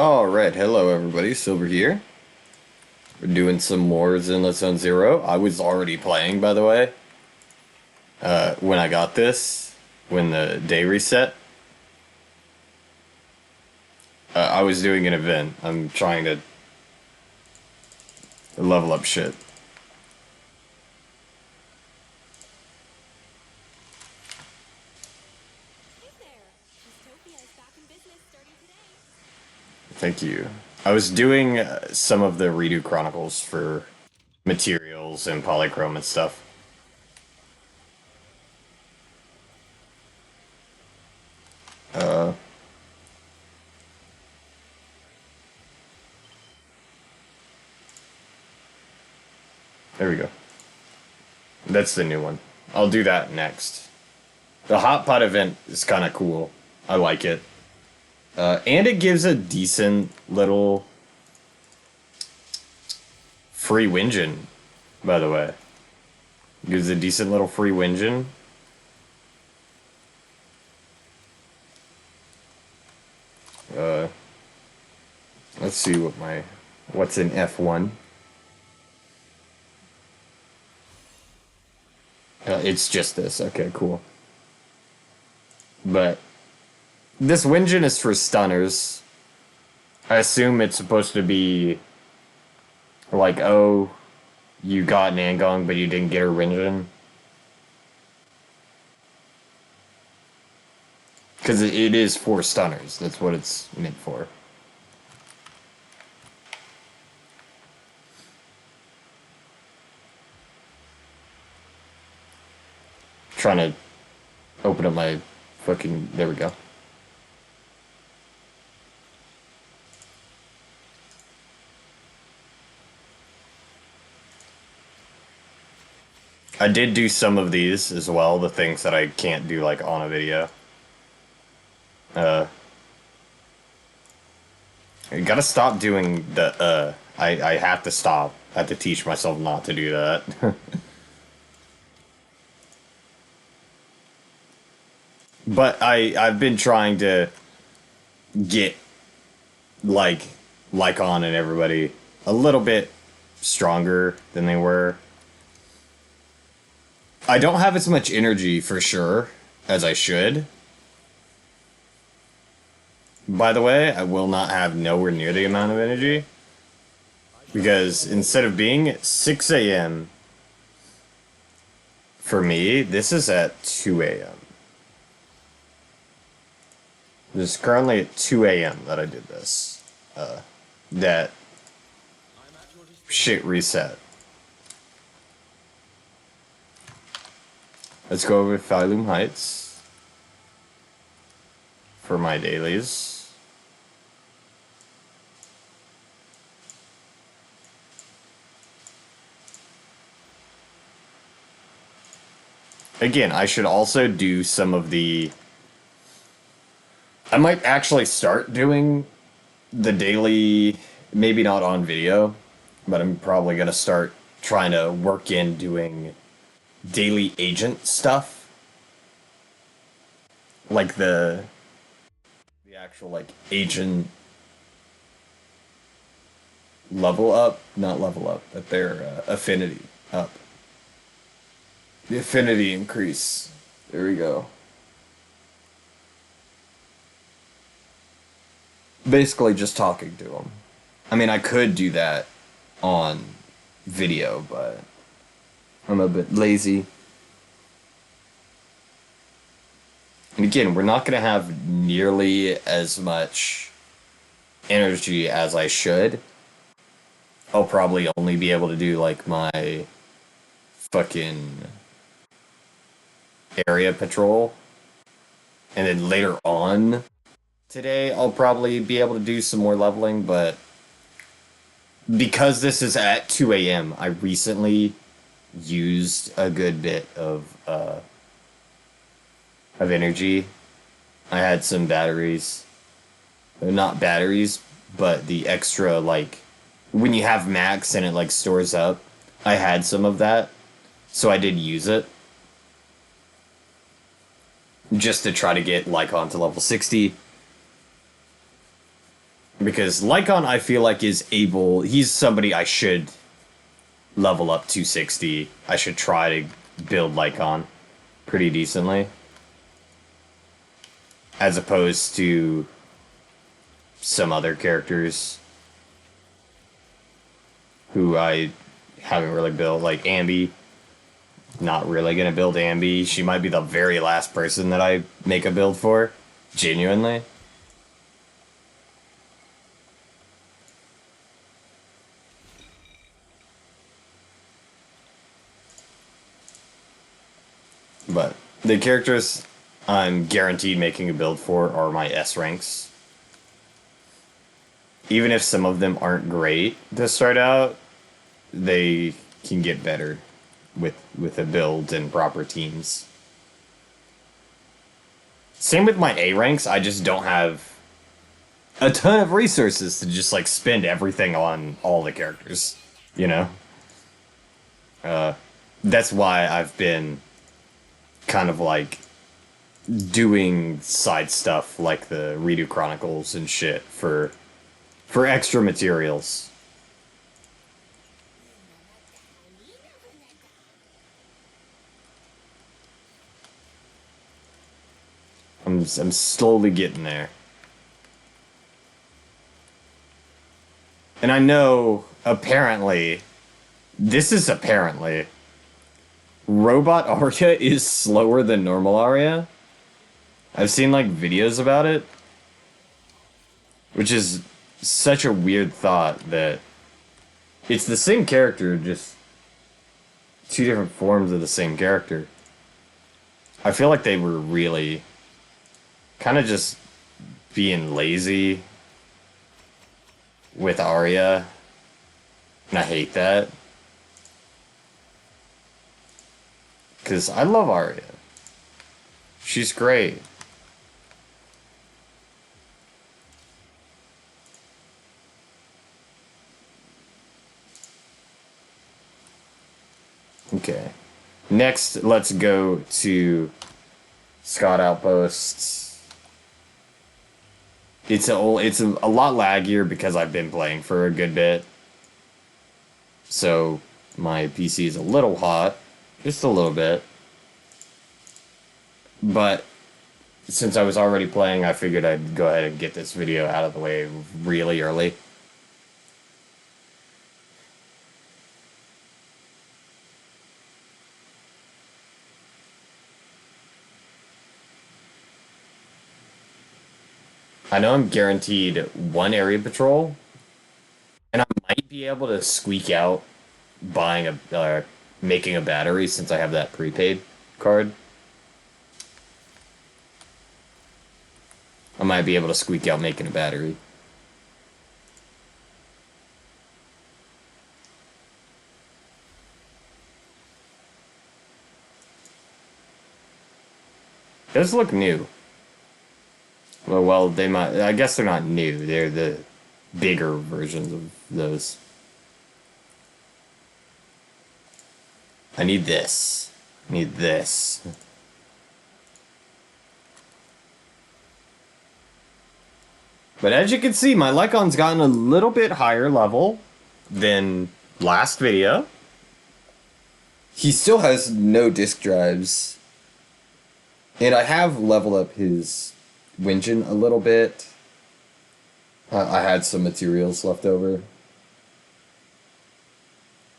Alright, hello everybody, Silver here. We're doing some more Zenless Zone Zero. I was already playing, by the way, when I got this, when the day reset. I was doing an event. I'm trying to level up shit. Thank you. I was doing some of the redo chronicles for materials and polychrome and stuff. Uh, there we go. That's the new one. I'll do that next. The hot pot event is kind of cool. I like it. And it gives a decent little free Winjin, by the way. Gives a decent little free Winjin. Let's see what's in F1. It's just this. Okay, cool. But this Winjin is for stunners. I assume it's supposed to be like, oh, you got Nangong, but you didn't get her Winjin. Because it is for stunners. That's what it's meant for. Trying to open up my fucking... There we go. I did do some of these as well, the things that I can't do like on a video. I gotta stop doing the I have to stop. I have to teach myself not to do that. But I've been trying to get like Lycon and everybody a little bit stronger than they were. I don't have as much energy for sure as I should. By the way, I will not have nowhere near the amount of energy. Because instead of being at 6 a.m. for me, this is at 2 a.m. This is currently at 2 a.m. that I did this. That shit reset. Let's go over Phylum Heights for my dailies. Again, I should also do some of the... I might actually start doing the daily, maybe not on video, but I'm probably going to start trying to work in doing daily agent stuff. Like the actual like agent level up, not level up, but their affinity up. The affinity increase. There we go. Basically just talking to them. I mean, I could do that on video, but I'm a bit lazy. And again, we're not going to have nearly as much energy as I should. I'll probably only be able to do, like, my fucking area patrol. And then later on today, I'll probably be able to do some more leveling, but because this is at 2 a.m., I recently used a good bit of energy. I had some batteries. Not batteries, but the extra, like, when you have max and it, like, stores up. I had some of that, so I did use it. Just to try to get Lycon to level 60. Because Lycon, I feel like, is able. He's somebody I should level up to 60. I should try to build Lycon pretty decently. As opposed to some other characters who I haven't really built, like Ambi. Not really gonna build Ambi. She might be the very last person that I make a build for. Genuinely. But the characters I'm guaranteed making a build for are my S ranks. Even if some of them aren't great to start out, they can get better with a build and proper teams. Same with my A ranks, I just don't have a ton of resources to just like spend everything on all the characters, you know? That's why I've been kind of like doing side stuff like the Redo Chronicles and shit for extra materials. I'm slowly getting there. And I know apparently Robot Arya is slower than normal Arya. I've seen like videos about it, which is such a weird thought that it's the same character, just two different forms of the same character. I feel like they were really kind of just being lazy with Arya, and I hate that. Because I love Arya. She's great. Okay. Next, let's go to Scott Outposts. It's a lot laggier because I've been playing for a good bit. So my PC is a little hot. Just a little bit. But since I was already playing, I figured I'd go ahead and get this video out of the way really early. I know I'm guaranteed one area patrol, and I might be able to squeak out buying making a battery since I have that prepaid card. I might be able to squeak out making a battery. Those look new. Well, they might. I guess they're not new. They're the bigger versions of those. I need this. I need this. But as you can see, my Lycon's gotten a little bit higher level than last video. He still has no disk drives. And I have leveled up his Winjin a little bit. I had some materials left over.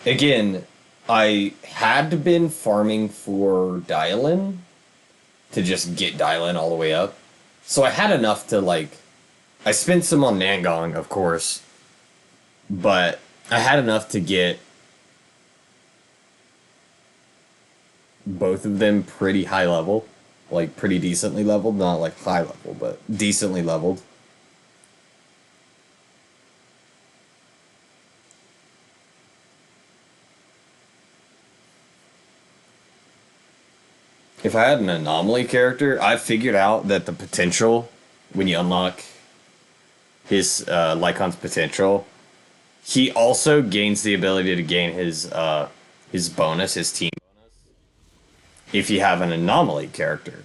Again, I had been farming for Dialin to just get Dialin all the way up. So I had enough to like... I spent some on Nangong, of course. But I had enough to get both of them pretty high level. Like, pretty decently leveled. Not, like, high level, but decently leveled. If I had an anomaly character, I figured out that the potential, when you unlock his Lycon's potential, he also gains the ability to gain his bonus, his team bonus, if you have an anomaly character.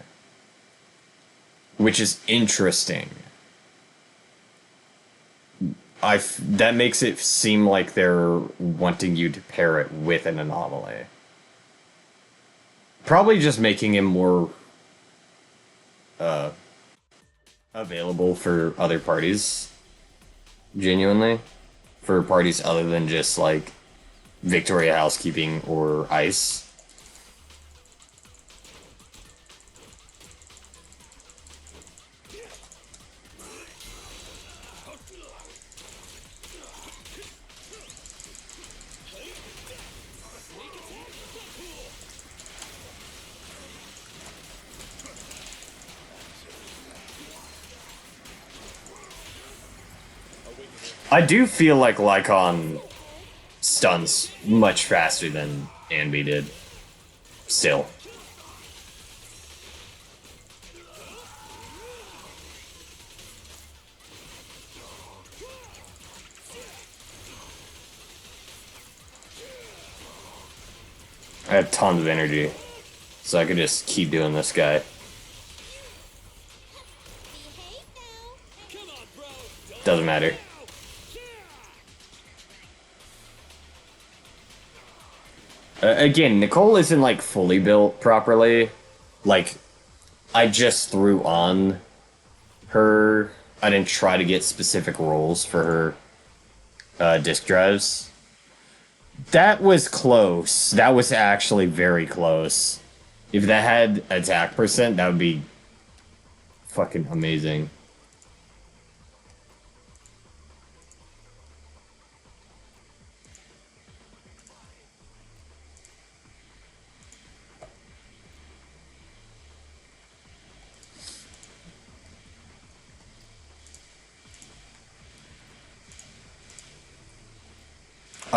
Which is interesting. that makes it seem like they're wanting you to pair it with an anomaly. Probably just making him more uh, available for other parties. Genuinely, for parties other than just like Victoria Housekeeping or Ice. I do feel like Lycon stuns much faster than Anby did. Still. I have tons of energy, so I could just keep doing this guy. Doesn't matter. Again, Nicole isn't like fully built properly. Like, I just threw on her. I didn't try to get specific rolls for her disk drives. That was close. That was actually very close. If that had attack percent, that would be fucking amazing.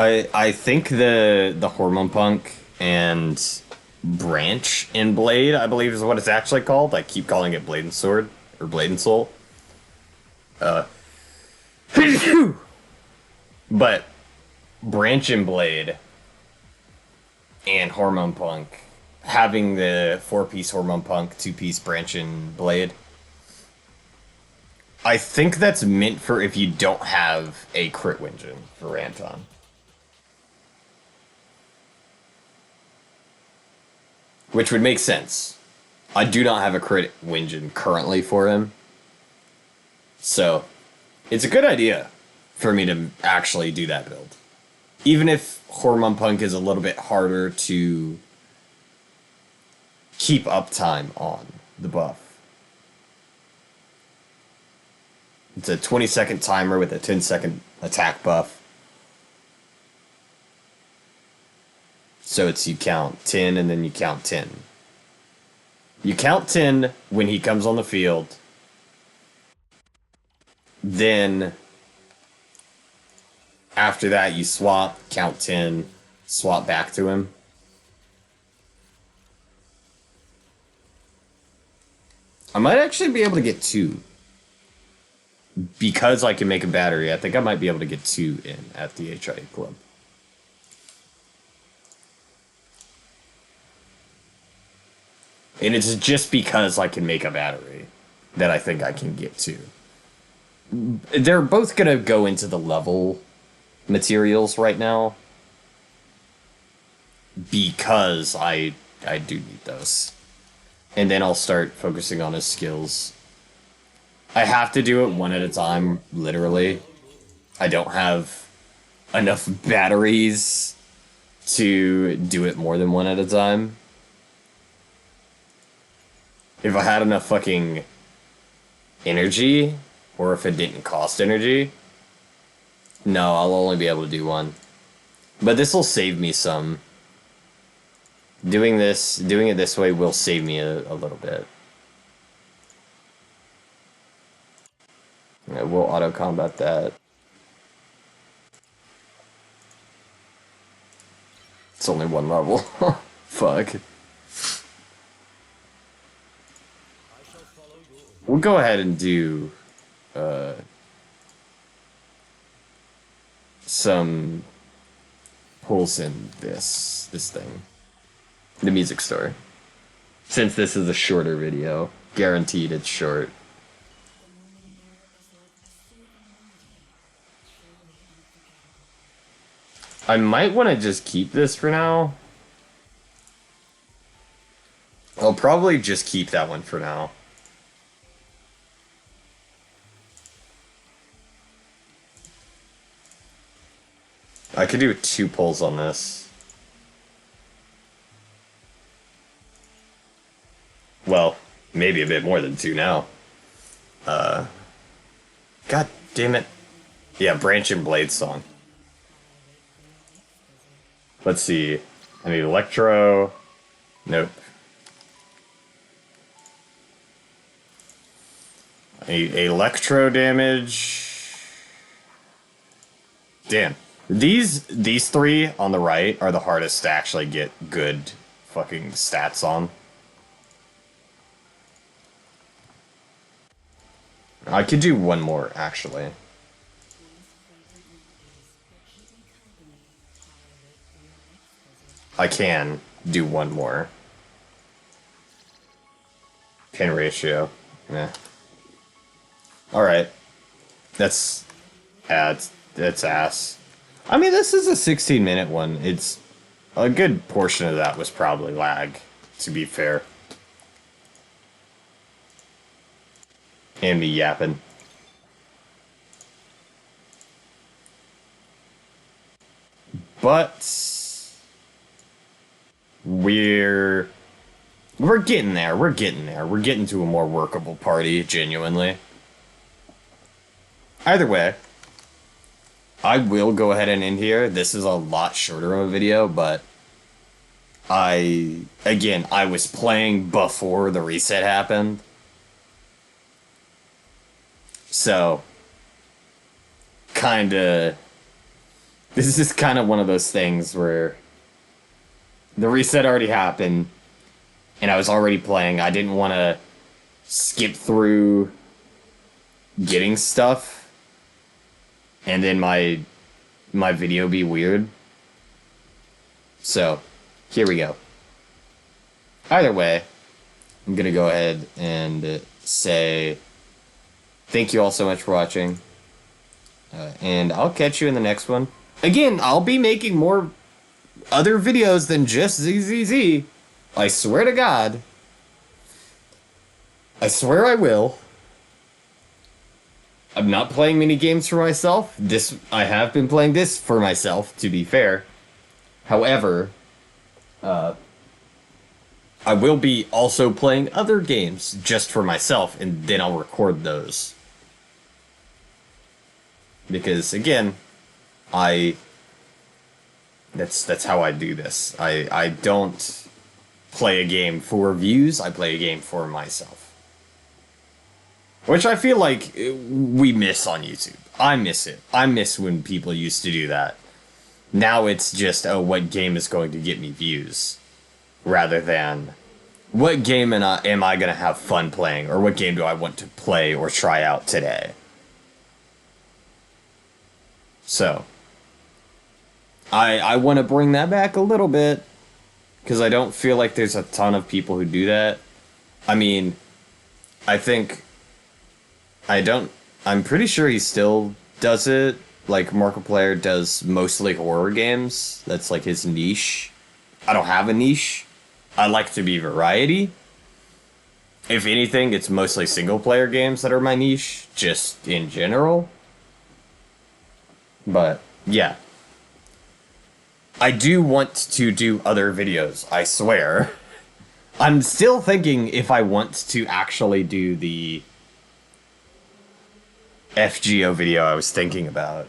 I think the Hormone Punk and Branch in Blade, I believe is what it's actually called. I keep calling it Blade and Sword or Blade and Soul. But Branch and Blade and Hormone Punk, having the 4-piece Hormone Punk, 2-piece Branch and Blade, I think that's meant for if you don't have a crit engine for Anton. Which would make sense. I do not have a crit engine currently for him. So, it's a good idea for me to actually do that build. Even if Hormone Punk is a little bit harder to keep uptime on the buff. It's a 20-second timer with a 10-second attack buff. So it's you count 10 and then you count 10. You count 10 when he comes on the field. Then after that you swap, count 10, swap back to him. I might actually be able to get 2. Because I can make a battery, I think I might be able to get 2 in at the HIE Club. And it's just because I can make a battery that I think I can get 2. They're both going to go into the level materials right now. Because I do need those. And then I'll start focusing on his skills. I have to do it one at a time, literally. I don't have enough batteries to do it more than one at a time. If I had enough fucking energy, or if it didn't cost energy, no, I'll only be able to do one. But this will save me some. Doing it this way will save me a little bit. Yeah, we'll auto-combat that. It's only one level. Fuck. We'll go ahead and do some pulls in this thing. The music store. Since this is a shorter video, guaranteed it's short. I might want to just keep this for now. I'll probably just keep that one for now. I could do 2 pulls on this. Well, maybe a bit more than 2 now. God damn it. Yeah, Branch and Blade song. Let's see. I need Electro. Nope. I need Electro damage. Damn. These 3 on the right are the hardest to actually get good fucking stats on. I could do 1 more, actually. I can do 1 more. Pin ratio. Yeah. Alright. That's ass. I mean, this is a 16-minute one. It's a good portion of that was probably lag, to be fair. And me yapping. But we're getting there. We're getting there. We're getting to a more workable party, genuinely. Either way, I will go ahead and end here. This is a lot shorter of a video, but I was playing before the reset happened. So, this is kind of one of those things where the reset already happened, and I was already playing. I didn't want to skip through getting stuff, and then my video be weird. So, here we go. Either way, I'm gonna go ahead and say thank you all so much for watching, and I'll catch you in the next one. Again, I'll be making more other videos than just ZZZ. I swear to God. I swear I will. I'm not playing mini games for myself. I have been playing this for myself, to be fair. However, I will be also playing other games just for myself, and then I'll record those. Because again, that's how I do this. I don't play a game for views, I play a game for myself. Which I feel like we miss on YouTube. I miss it. I miss when people used to do that. Now it's just, oh, what game is going to get me views? Rather than, what game am I going to have fun playing? Or what game do I want to play or try out today? So, I want to bring that back a little bit, because I don't feel like there's a ton of people who do that. I mean, I'm pretty sure he still does it. Like, Markiplier does mostly horror games. That's like his niche. I don't have a niche. I like to be variety. If anything, it's mostly single-player games that are my niche, just in general. But, yeah. I do want to do other videos, I swear. I'm still thinking if I want to actually do the FGO video I was thinking about,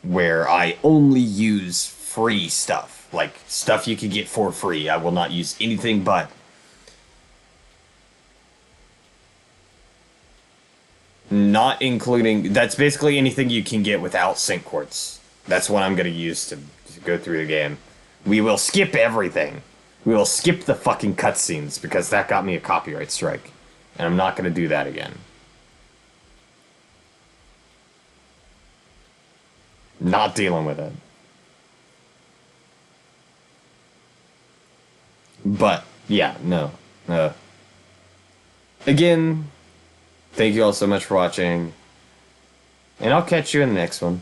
where I only use free stuff, like stuff you can get for free. I will not use anything but. Not including, that's basically anything you can get without sync quartz. That's what I'm going to use to go through the game. We will skip everything. We will skip the fucking cutscenes, because that got me a copyright strike. And I'm not going to do that again. Not dealing with it. But, yeah, no. Again, thank you all so much for watching. And I'll catch you in the next one.